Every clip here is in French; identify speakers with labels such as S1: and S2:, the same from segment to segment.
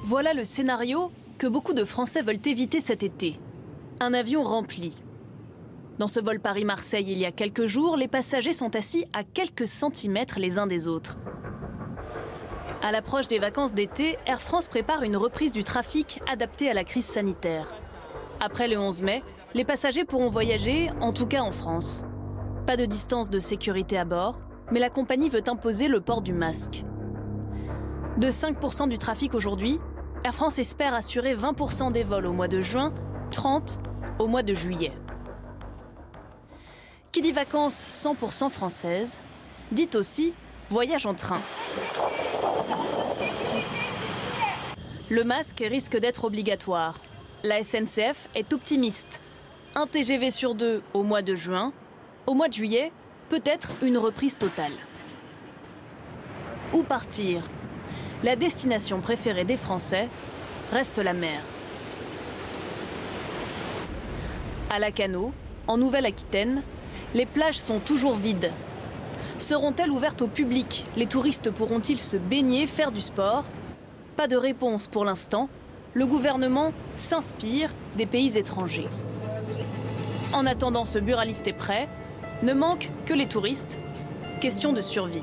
S1: Voilà le scénario que beaucoup de Français veulent éviter cet été. Un avion rempli. Dans ce vol Paris-Marseille il y a quelques jours, les passagers sont assis à quelques centimètres les uns des autres. À l'approche des vacances d'été, Air France prépare une reprise du trafic adaptée à la crise sanitaire. Après le 11 mai, les passagers pourront voyager, en tout cas en France. Pas de distance de sécurité à bord, mais la compagnie veut imposer le port du masque. De 5% du trafic aujourd'hui, Air France espère assurer 20% des vols au mois de juin, 30% au mois de juillet. Qui dit vacances 100% françaises, dit aussi voyage en train. Le masque risque d'être obligatoire. La SNCF est optimiste. Un TGV sur 2 au mois de juin. Au mois de juillet, peut-être une reprise totale. Où partir ? La destination préférée des Français reste la mer. À Lacanau, en Nouvelle-Aquitaine, les plages sont toujours vides. Seront-elles ouvertes au public? Les touristes pourront-ils se baigner, faire du sport? Pas de réponse pour l'instant. Le gouvernement s'inspire des pays étrangers. En attendant, ce buraliste est prêt. Ne manque que les touristes. Question de survie.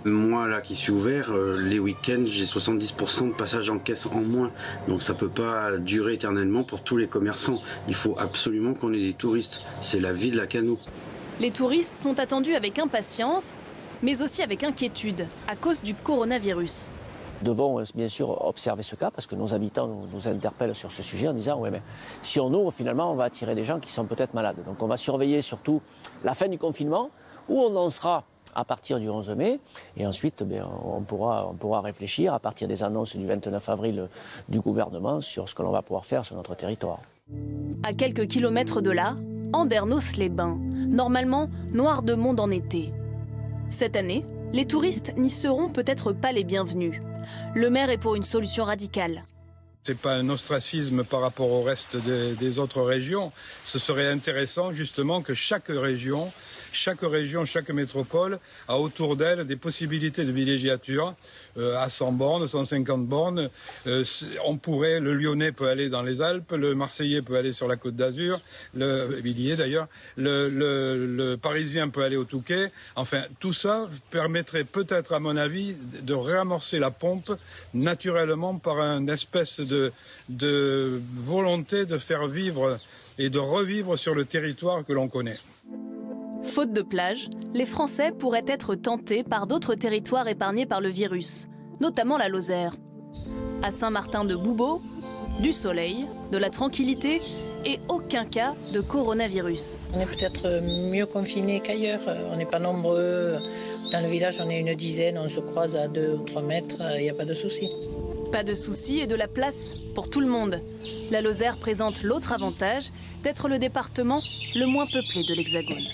S2: Moi, là, qui suis ouvert, les week-ends, j'ai 70% de passages en caisse en moins. Donc ça ne peut pas durer éternellement pour tous les commerçants. Il faut absolument qu'on ait des touristes. C'est la vie de Lacanau.
S1: Les touristes sont attendus avec impatience, mais aussi avec inquiétude, à cause du coronavirus.
S3: Nous devons bien sûr observer ce cas parce que nos habitants nous interpellent sur ce sujet en disant ouais, mais si on ouvre, finalement, on va attirer des gens qui sont peut-être malades. Donc on va surveiller surtout la fin du confinement, où on en sera à partir du 11 mai. Et ensuite, on pourra réfléchir à partir des annonces du 29 avril du gouvernement sur ce que l'on va pouvoir faire sur notre territoire.
S1: À quelques kilomètres de là, Andernos-les-Bains, normalement noir de monde en été. Cette année, les touristes n'y seront peut-être pas les bienvenus. Le maire est pour une solution radicale.
S4: Ce n'est pas un ostracisme par rapport au reste des autres régions. Ce serait intéressant justement que chaque région, chaque métropole a autour d'elle des possibilités de villégiature à 100 bornes, 150 bornes. Le Lyonnais peut aller dans les Alpes, le Marseillais peut aller sur la Côte d'Azur, il y est d'ailleurs, le Parisien peut aller au Touquet. Enfin, tout ça permettrait peut-être, à mon avis, de réamorcer la pompe naturellement par une espèce de volonté de faire vivre et de revivre sur le territoire que l'on connaît.
S1: Faute de plage, les Français pourraient être tentés par d'autres territoires épargnés par le virus, notamment la Lozère. À Saint-Martin-de-Boubeaut, du soleil, de la tranquillité et aucun cas de coronavirus.
S5: On est peut-être mieux confinés qu'ailleurs. On n'est pas nombreux. Dans le village, on est une dizaine. On se croise à 2 ou 3 mètres. Il n'y a pas de souci.
S1: Pas de souci et de la place pour tout le monde. La Lozère présente l'autre avantage d'être le département le moins peuplé de l'Hexagone.